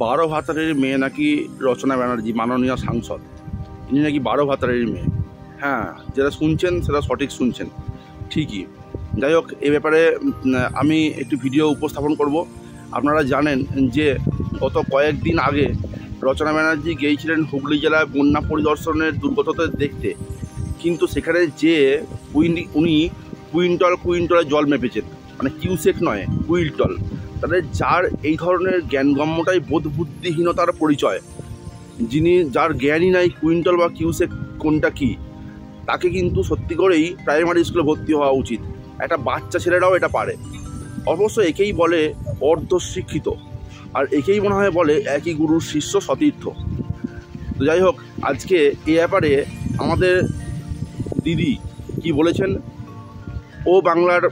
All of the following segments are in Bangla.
বারো ভাতারের মেয়ে নাকি রচনা ব্যানার্জি, মাননীয় সাংসদ, ইনি নাকি বারো ভাতারের মেয়ে। হ্যাঁ, যেটা শুনছেন সেটা সঠিক শুনছেন, ঠিকই। যাই হোক, এ ব্যাপারে আমি একটি ভিডিও উপস্থাপন করব। আপনারা জানেন যে গত কয়েকদিন আগে রচনা ব্যানার্জি গিয়েছিলেন হুগলি জেলায় বন্যা পরিদর্শনের দুর্গতদের দেখতে, কিন্তু সেখানে যে উনি কুইন্টলে জল মেপেছেন, মানে কিউসেক নয়, কুইন্টল। তাহলে যার এই ধরনের জ্ঞানগম্যটাই বোধ বুদ্ধিহীনতার পরিচয়, যার জ্ঞানই নাই কুইন্টল বা কিউসেক কোনটা কি, তাকে কিন্তু সত্যি করেই প্রাইমারি স্কুলে ভর্তি হওয়া উচিত। একটা বাচ্চা ছেলেরাও এটা পারে। অবশ্য একেই বলে অর্ধশিক্ষিত, আর একেই মনে হয় বলে একই গুরুর শিষ্য সতীর্থ। তো যাই হোক, আজকে এ ব্যাপারে আমাদের দিদি কি বলেছেন, ও বাংলার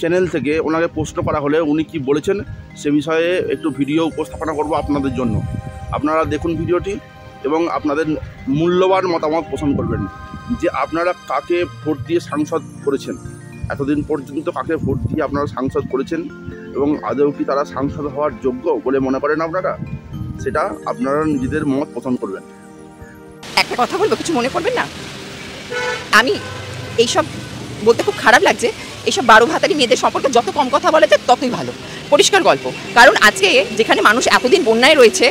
চ্যানেল থেকে ওনাকে প্রশ্ন করা হলে উনি কি বলেছেন সে বিষয়ে একটু ভিডিও উপস্থাপনা করব আপনাদের জন্য। আপনারা দেখুন ভিডিওটি এবং আপনাদের মূল্যবান মতামত পোষণ করবেন যে আপনারা কাকে ভোট দিয়ে সাংসদ করেছেন, এতদিন পর্যন্ত কাকে ভোট দিয়ে আপনারা সাংসদ করেছেন এবং আদৌ কি তারা সাংসদ হওয়ার যোগ্য বলে মনে করেন আপনারা, সেটা আপনারা নিজেদের মত পোষণ করবেন। একটা কথা বলবো, কিছু মনে করবেন না। আমি এইসব বলতে খুব খারাপ লাগছে, এইসব বারো ভাতারি মেয়েদের সম্পর্কে যত কম কথা বলা যায় ততই ভালো, পরিষ্কার গল্প। কারণ আজকে যেখানে মানুষ এতদিন বন্যায় রয়েছে,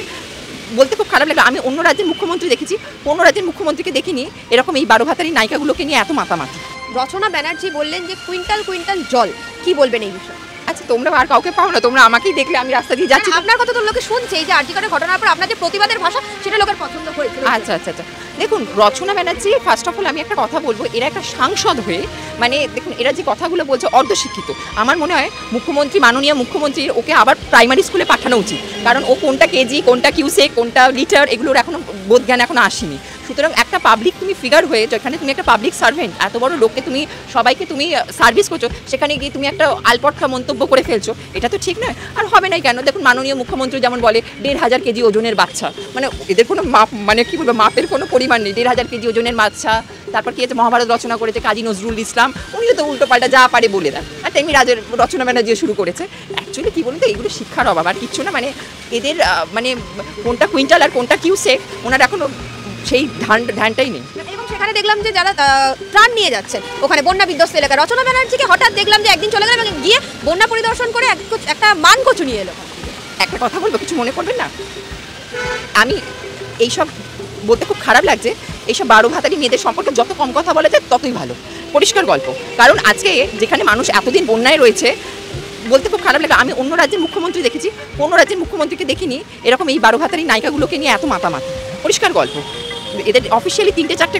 বলতে খুব খারাপ লাগে, আমি অন্য রাজ্যের মুখ্যমন্ত্রী দেখেছি, কোনো রাজ্যের মুখ্যমন্ত্রীকে দেখিনি এরকম এই বারো ভাতারি নায়িকাগুলোকে নিয়ে এত মাতামাতি। রচনা ব্যানার্জি বললেন যে কুইন্টাল কুইন্টাল জল, কি বলবেন এই বিষয়ে? আচ্ছা, তোমরা আর কাউকে পাও না, তোমরা আমাকেই দেখলে আমি রাস্তা দিয়ে যাচ্ছি, আপনার কথা তো লোকে শুনছে, এই যে আর্টিকেলের ঘটনার পর আপনার যে প্রতিবাদের ভাষা সেটা লোকের পছন্দ হয়েছে। আচ্ছা আচ্ছা আচ্ছা, দেখুন রচনা ব্যানার্জি, ফার্স্ট অফ অল আমি একটা কথা বলবো, এরা একটা সাংসদ হয়ে, মানে দেখুন এরা যে কথাগুলো বলছে অর্ধশিক্ষিত। আমার মনে হয় মুখ্যমন্ত্রী, মাননীয় মুখ্যমন্ত্রীর ওকে আবার প্রাইমারি স্কুলে পাঠানো উচিত, কারণ ও কোনটা কেজি, কোনটা কিউসেক, কোনটা লিটার, এগুলোর এখনো বোধজ্ঞান এখনো আসেনি। সুতরাং একটা পাবলিক তুমি ফিগার হয়ে, যেখানে তুমি একটা পাবলিক সার্ভেন্ট, এত বড় লোককে তুমি সবাইকে তুমি সার্ভিস করছো, সেখানে গিয়ে তুমি একটা আলপট্টা মন্তব্য করে ফেলছো, এটা তো ঠিক নয়। আর হবে না কেন? দেখুন মাননীয় মুখ্যমন্ত্রী যেমন বলে 1500 কেজি ওজনের বাচ্চা, মানে এদের কোনো মাপ, মানে কি বলবো, মাপের কোনো পরিমাণ নেই। 1500 কেজি ওজনের বাচ্চা, তারপর কি আছে, মহাভারত রচনা করেছে কাজী নজরুল ইসলাম, উনিও তো উল্টো পাল্টা যা পারে বলে দেন, আর তেমনি রচনা ব্যানার্জি শুরু করেছে। অ্যাকচুয়ালি কী বলুন তো, এইগুলো শিক্ষার অভাব আর কিচ্ছু না। মানে এদের মানে কোনটা কুইন্টাল আর কোনটা কিউসেক ওনার এখনো সেই ধ্যানটাই নেই। এবং সেখানে দেখলাম যে যারা ত্রাণ নিয়ে যাচ্ছেন ওখানে বন্যা বিধ্বস্ত এলাকায়, রচনা ব্যানার্জিকে হঠাৎ দেখলাম যে একদিন চলে গেল এবং গিয়ে বন্যা পরিদর্শন করে একটা মানকচু নিয়ে এলো। একটা কথা বলবো, কিছু মনে করবেন না। আমি এইসব বলতে খুব খারাপ লাগছে, এইসব বারো ভাতারি মেয়েদের সম্পর্কে যত কম কথা বলা যায় ততই ভালো, পরিষ্কার গল্প। কারণ আজকে যেখানে মানুষ এতদিন বন্যায় রয়েছে, বলতে খুব খারাপ লাগে, আমি অন্য রাজ্যের মুখ্যমন্ত্রী দেখেছি, কোনো রাজ্যের মুখ্যমন্ত্রীকে দেখিনি এরকম এই বারো ভাতারি নায়িকাগুলোকে নিয়ে এত মাতামাতি, পরিষ্কার গল্প। এদের অফিসিয়ালি 3-4টে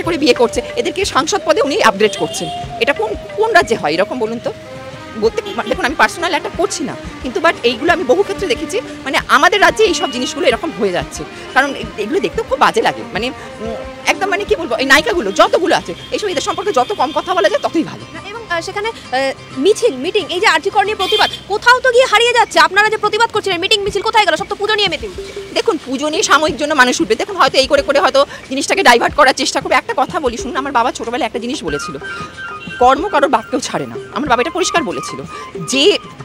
করে বিয়ে করছে, এদেরকে সাংসদ পদে উনি আপগ্রেড করছেন। এটা কোন রাজ্যে হয় এরকম বলুন তো? বলতে দেখুন, আমি পার্সোনাল একটা করছি না, কিন্তু বাট এইগুলো আমি বহু ক্ষেত্রে দেখেছি, মানে আমাদের রাজ্যে এই সব জিনিসগুলো এরকম হয়ে যাচ্ছে। কারণ এগুলো দেখতেও খুব বাজে লাগে, মানে একদম, মানে কি বলবো, এই নায়িকাগুলো যতগুলো আছে এইসব এদের সম্পর্কে যত কম কথা বলা যায় ততই ভালো। এবং সেখানে মিটিং, এই যে আর্যিকর নিয়ে প্রতিবাদ, কোথাও তো গিয়ে হারিয়ে যাচ্ছে। আপনারা যে প্রতিবাদ করছিলেন, মিটিং মিছিল কোথায় গেল? সব তো পুজো নিয়ে মেতে উঠছে। দেখুন পুজো নিয়ে সাময়িক জন্য মানুষ উঠবে, দেখুন হয়তো এই করে হয়তো জিনিসটাকে ডাইভার্ট করার চেষ্টা করবে। একটা কথা বলি শুনুন, আমার বাবা ছোটোবেলায় একটা জিনিস বলেছিল, কর্ম কারোর বাক্যেও ছাড়ে না। আমার বাবা এটা পরিষ্কার বলেছিল যে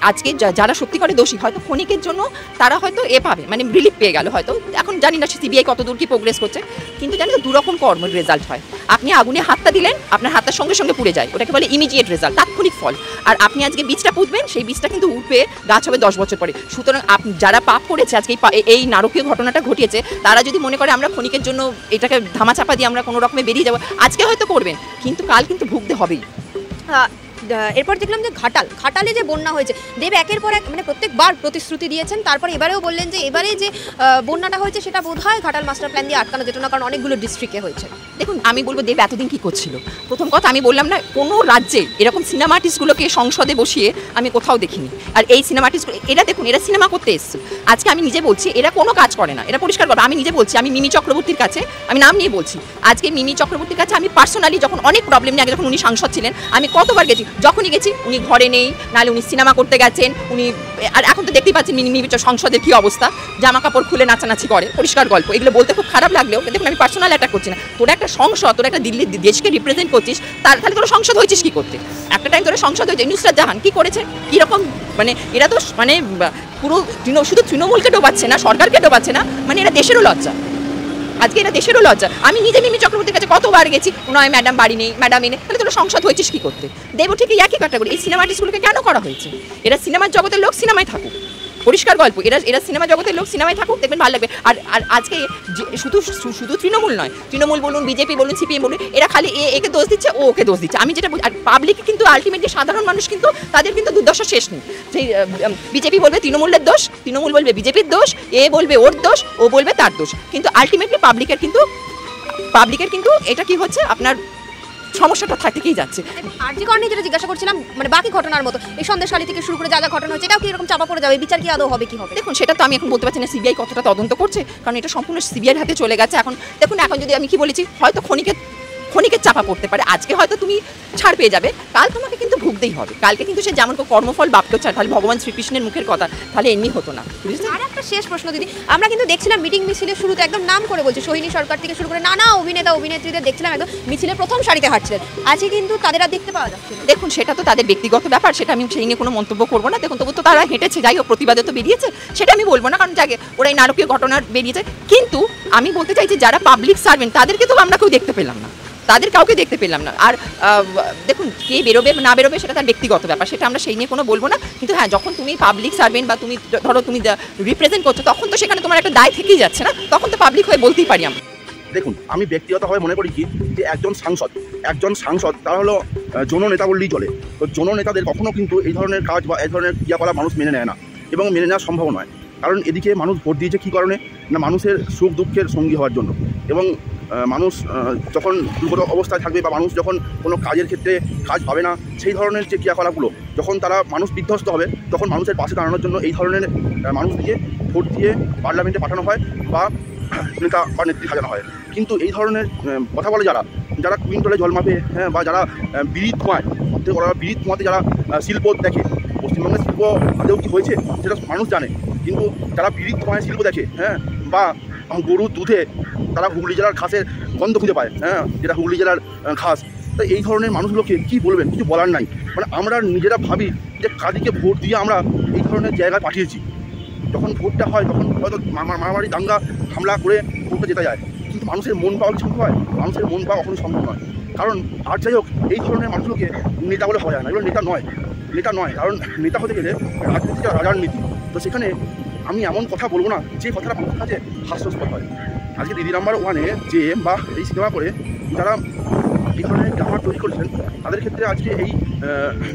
আজকে যারা সত্যি করে দোষী, হয়তো ক্ষণিকের জন্য তারা হয়তো পাবে, মানে রিলিফ পেয়ে গেল হয়তো। এখন জানি না সিবিআই কত দূর কি প্রোগ্রেস করছে, কিন্তু জানি তো দুরকম কর্মের রেজাল্ট হয়। আপনি আগুনে হাতটা দিলেন, আপনার হাতটার সঙ্গে সঙ্গে পুড়ে যায়, ওটাকে বলে ইমিডিয়েট রেজাল্ট, তাৎক্ষণিক ফল। আর আপনি আজকে বীজটা পুঁতবেন, সেই বীজটা কিন্তু উঠবে, গাছ হবে 10 বছর পরে। সুতরাং যারা পাপ করেছে, আজকে এই নারকীয় ঘটনাটা ঘটিয়েছে, তারা যদি মনে করে আমরা ক্ষণিকের জন্য এটাকে ধামাচাপা দিয়ে আমরা কোনো রকমে বেরিয়ে যাবো, আজকে হয়তো করবেন, কিন্তু কাল কিন্তু ভুগতে হবেই। এরপর দেখলাম যে ঘাটালে যে বন্যা হয়েছে, দেব একের পর এক মানে প্রত্যেকবার প্রতিশ্রুতি দিয়েছেন, তারপর এবারেও বললেন যে এবারে যে বন্যাটা হয়েছে সেটা বোধহয় ঘাটাল মাস্টার প্ল্যান দিয়ে আটকানো যেত না, কারণ অনেকগুলো ডিস্ট্রিক্টে হয়েছে। দেখুন আমি বলবো, দেব এতদিন কী করছিল? প্রথম কথা আমি বললাম না, কোনো রাজ্যে এরকম সিনেমা আর্টিস্টগুলোকে সংসদে বসিয়ে আমি কোথাও দেখিনি। আর এই সিনেমা আর্টিস্টগুলো, এরা দেখুন, এরা সিনেমা করতে এসছে। আজকে আমি নিজে বলছি, এরা কোনো কাজ করে না, এরা পরিষ্কার করে। আমি নিজে বলছি, আমি মিমি চক্রবর্তীর কাছে, আমি নাম নিয়ে বলছি, আজকে মিমি চক্রবর্তীর কাছে আমি পার্সোনালি যখন অনেক প্রবলেম নিয়ে, আগে যখন উনি সাংসদ ছিলেন, আমি কতবার গেছি, যখনই গেছি উনি ঘরে নেই, নাহলে উনি সিনেমা করতে গেছেন, উনি আর এখন তো দেখতেই পাচ্ছেন মিমি সংসদের কী অবস্থা, জামা কাপড় খুলে নাচানাচি করে, পরিষ্কার গল্প। এগুলো বলতে খুব খারাপ লাগলেও দেখুন আমি পার্সোনাল অ্যাটাক করছি না। তোরা একটা সংসদ, তোরা একটা দিল্লির দেশকে রিপ্রেজেন্ট করছিস, তাহলে তোরা সংসদ হয়েছিস কী করতে? একটা টাইম তোরা সংসদ হয়েছে, নুসরাত জাহান কী করেছে, কীরকম, মানে এরা তো মানে পুরো শুধু তৃণমূলকে ডোবাচ্ছে না, সরকারকে ডোবাচ্ছে না, মানে এরা দেশেরও লজ্জা। আজকে এটা দেশেরও লজ্জা। আমি নিজে মিমি চক্রবর্তীর কাছে কতবার গেছি, নয় ম্যাডাম বাড়ি নেই, ম্যাডাম এনে, তাহলে তোরা সংসদ হয়েছিস কি করতে? দেবো ঠিক একই ক্যাটাগরি। এই সিনেমা আর্টিস্টগুলোকে কেন করা হয়েছে? এরা সিনেমার জগতের লোক, সিনেমায় থাকুক, পরিষ্কার গল্প। এরা সিনেমা জগতের লোক, সিনেমায় থাকুক, দেখবেন ভালো লাগবে। আর আজকে শুধু তৃণমূল নয়, তৃণমূল বলুন, বিজেপি বলুন, সিপিএম বলুন, এরা খালি একে দোষ দিচ্ছে, ও ওকে দোষ দিচ্ছে। আমি যেটা বলি, আর পাবলিক কিন্তু আলটিমেটলি সাধারণ মানুষ কিন্তু তাদের কিন্তু দুর্দশা শেষ নেই। সেই বিজেপি বলবে তৃণমূলের দোষ, তৃণমূল বলবে বিজেপির দোষ, এ বলবে ওর দোষ, ও বলবে তার দোষ। কিন্তু আলটিমেটলি পাবলিকের কিন্তু এটা কি হচ্ছে, আপনার সমস্যাটা থেকেই যাচ্ছে। আরজি করণে যেটা জিজ্ঞাসা করছিলাম, মানে বাকি ঘটনার মতো এই সন্দেশখালী থেকে শুরু করে যা যা ঘটনা হচ্ছে, এটাও কি এরকম চাপা পড়ে যাবে? বিচার কি আদৌ হবে, কি হবে? দেখুন, সেটা তো আমি এখন বলতে পারছি না সিবিআই কতটা তদন্ত করছে, কারণ এটা সম্পূর্ণ সিবিআইয়ের হাতে চলে গেছে। এখন দেখুন, এখন যদি আমি কি বলেছি, হয়তো ক্ষণিকের চাপা পড়তে পারে, আজকে হয়তো তুমি ছাড় পেয়ে যাবে, কাল তোমাকে কিন্তু ভুগতেই হবে। কালকে কিন্তু সে যেমন কর্মফল বাপকেও ছাড়, তাহলে ভগবান শ্রীকৃষ্ণের মুখের কথা, তাহলে এমনি হতো না। আর একটা শেষ প্রশ্ন দিদি, আমরা কিন্তু দেখছিলাম মিটিং মিছিলের শুরুতে একদম নাম করে বলছে সোহিনী সরকার থেকে শুরু করে নানা অভিনেতা অভিনেত্রীদের দেখছিলাম একদম মিছিলের প্রথম সারিতে হাঁটছিলেন, আজকে কিন্তু তাদের আর দেখতে পাওয়া যাচ্ছে না। দেখুন, সেটা তো তাদের ব্যক্তিগত ব্যাপার, সেটা আমি সেই নিয়ে কোনো মন্তব্য করবো না। দেখুন, তবু তো তারা হেঁটেছে, যাই হোক, প্রতিবাদে তো বেরিয়েছে, সেটা আমি বলবো না, কারণ যাকে ওরা এই নারকীয় ঘটনার বেরিয়েছে। কিন্তু আমি বলতে চাইছি, যারা পাবলিক সার্ভেন্ট তাদেরকে তো আমরা কেউ দেখতে পেলাম না, তাদের কাউকে দেখতে পেলাম না। আর দেখুন, কে বেরোবে না বেরোবে সেটা তার ব্যক্তিগত ব্যাপার, সেটা আমরা সেই নিয়ে কোনো বলবো না। কিন্তু হ্যাঁ, যখন তুমি পাবলিক সার্ভেন্ট বা তুমি ধরো তুমি রিপ্রেজেন্ট করছো, তখন তো সেখানে তোমার একটা দায় থেকেই যাচ্ছে না, তখন তো পাবলিক হয়ে বলতেই পারি আমরা। দেখুন, আমি ব্যক্তিগতভাবে মনে করি কি, যে একজন সাংসদ তারা হলো জননেতা বললেই চলে। তো জননেতাদের কখনো কিন্তু এই ধরনের কাজ বা এই ধরনের ক্রিয়াকলাপ মানুষ মেনে নেয় না, এবং মেনে নেওয়া সম্ভব নয়। কারণ এদিকে মানুষ ভোট দিয়েছে কী কারণে না, মানুষের সুখ দুঃখের সঙ্গী হওয়ার জন্য। এবং মানুষ যখন দুর্গত অবস্থায় থাকবে বা মানুষ যখন কোনো কাজের ক্ষেত্রে কাজ পাবে না, সেই ধরনের যে ক্রিয়াকলাপগুলো যখন তারা মানুষ বিধ্বস্ত হবে, তখন মানুষের পাশে দাঁড়ানোর জন্য এই ধরনের মানুষকে ভোট দিয়ে পার্লামেন্টে পাঠানো হয় বা নেতা বা নেত্রী সাজানো হয়। কিন্তু এই ধরনের কথা বলে যারা কুইন্টলে জল মাপে, হ্যাঁ, বা যারা বিড়ি ধোঁয়াতে যারা শিল্প দেখে, পশ্চিমবঙ্গের শিল্প আদৌ কি হয়েছে সেটা মানুষ জানে, কিন্তু যারা বিড়ি ধোঁয়ায় শিল্প দেখে, হ্যাঁ, বা গরুর দুধে তারা হুগলি জেলার ঘাসের গন্ধ খুঁজে পায়, হ্যাঁ, যেটা হুগলি জেলার ঘাস। তো এই ধরনের মানুষগুলোকে কী বলবেন, কিছু বলার নাই। মানে আমরা নিজেরা ভাবি যে কাদিকে ভোট দিয়ে আমরা এই ধরনের জায়গায় পাঠিয়েছি, যখন ভোটটা হয় তখন হয়তো মারামারি দাঙ্গা হামলা করে ভোটটা জেতা যায়, কিন্তু মানুষের মন পাওয়া কি সম্ভব হয়? মানুষের মন পাওয়া কখনো সম্ভব নয়। কারণ আর যাই হোক, এই ধরনের মানুষগুলোকে নেতা বলে হওয়া যায় না, এগুলো নেতা নয়। কারণ নেতা হতে গেলে রাজনীতিটা রাজার নীতি। তো সেখানে আমি এমন কথা বলবো না যে কথাটা মানুষের কাছে হাস্যাস্পদ হয়। আজকে দিদি নাম্বার ওয়ানে যে বা এই সিনেমা করে যারা এই ধরনের গ্রামার তৈরি করেছেন, তাদের ক্ষেত্রে আজকে এই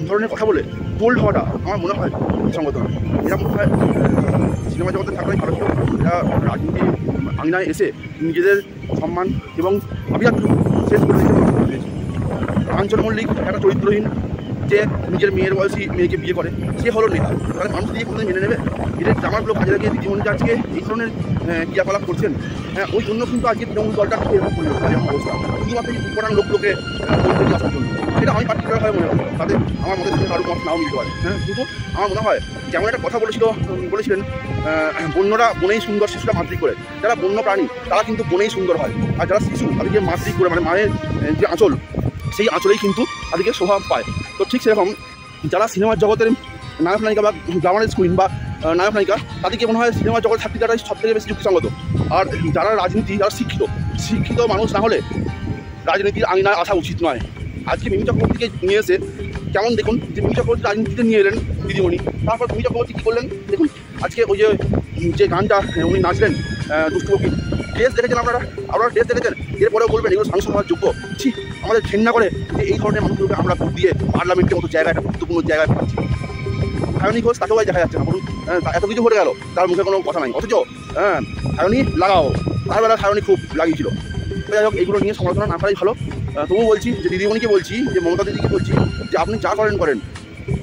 ধরনের কথা বলে বোল্ড হওয়াটা আমার মনে হয় সঙ্গত নয়। এরা মনে হয় সিনেমা জগতে থাকলেই ভালো ছিল, এরা রাজনীতি আঙিনায় এসে নিজেদের সম্মান এবং আভিজাত্য শেষ করে দিতে পেরেছে। কাঞ্চন মল্লিক একটা চরিত্রহীন, যে নিজের মেয়ের বয়সী মেয়েকে বিয়ে করে, সে হলো নেতা। তাহলে মানুষ দিয়ে কোনোদিন মেনে নেবে? এদের জামারগুলো কাজে লাগিয়ে দিদিমণি আজকে এই ধরনের ক্রিয়াকলাপ করছেন, হ্যাঁ, ওই জন্য কিন্তু আজকে তৃণমূল দলটা এরকম অবস্থা, শুধুমাত্র উপরান লোকগুলোকে বলতে আসার জন্য। এটা আমি পার্টিকুলারভাবে মনে করি, তাদের আমার মধ্যে সঙ্গে কারো মত নাও মিলতে পারে, হ্যাঁ, কিন্তু আমার মনে হয় যেমন একটা কথা বলেছিলেন বন্যরা বনেই সুন্দর, শিশুরা মাতৃক করে। যারা বন্য প্রাণী তারা কিন্তু বনেই সুন্দর হয়, আর যারা শিশু তাদেরকে মাতৃক করে, মানে মায়ের যে আঁচল, সেই আঁচলেই কিন্তু তাদেরকে স্বভাব পায়। তো ঠিক সেরকম যারা সিনেমার জগতের নায়ক নায়িকা বা গ্ল্যামারাস কুইন বা নায়ক নায়িকা, তাদেরকে মনে হয় সিনেমার জগতে থাকতে তারাই সব থেকে বেশি যুক্তিসঙ্গত। আর যারা রাজনীতি, যারা শিক্ষিত মানুষ না হলে রাজনীতির আঙিনায় আসা উচিত নয়। আজকে মিমি চক্রবর্তীকে নিয়ে এসে কেমন দেখুন, যে মিমি চক্রবর্তী রাজনীতিতে নিয়ে এলেন দিদিমণি, তারপর মিমি চক্রবর্তী কী করলেন দেখুন, আজকে ওই যে গানটা উনি নাচলেন দুষ্টু কোকিল, ড্রেস দেখেছেন আপনারা ড্রেস দেখেছেন, এরপরেও বলবেন এগুলো সাংসদ হওয়ার যোগ্য? ঠিক আমাদের ঘেন্না করে যে এই ধরনের মানুষগুলোকে আমরা ভোট দিয়ে পার্লামেন্টের মতো জায়গায়, একটা গুরুত্বপূর্ণ জায়গায় পাচ্ছি। সায়নী ঘোষ, তাকেও দেখা যাচ্ছে না, বলুন, এত কিছু ঘটে গেল, তার মুখে কোনো কথা নাই, অথচ সায়নী লাগাও, তার বেলা সায়নী খুব লাগিয়েছিল। যাই হোক, এইগুলো নিয়ে সমালোচনা না করাই ভালো। তবুও বলছি, যে দিদিমণিকে বলছি, যে মমতা দিদিকে বলছি, যে আপনি যা করেন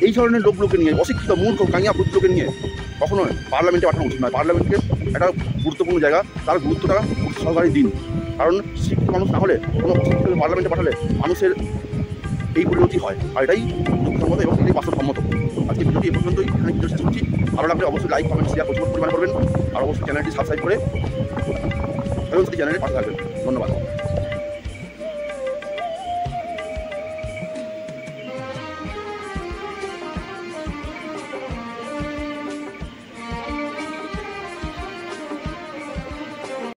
এই ধরনের লোকগুলোকে নিয়ে, অশিক্ষিত মূর্খ কাঙিয়া বুদ্ধলোকে নিয়ে কখনো পার্লামেন্টে পাঠানো উচিত নয়। পার্লামেন্টকে একটা গুরুত্বপূর্ণ জায়গা, তার গুরুত্বটা সহকারে দিন। কারণ শিক্ষিত মানুষ না হলে, কোনো অশিক্ষিত পার্লামেন্টে পাঠালে মানুষের এই পরিণতি হয়, আর এটাই যুক্তিসম্মত এবং এটাই বাস্তবসম্মত। আজকে ভিডিওটি এ পর্যন্তই, এখানে ভিডিও শেষ করছি। ভালো লাগলে অবশ্যই লাইক, কমেন্ট, শেয়ার প্রচুর পরিমাণে করবেন, আর অবশ্যই চ্যানেলটি সাবস্ক্রাইব করে এবং চ্যানেলের পাশে থাকবেন। ধন্যবাদ।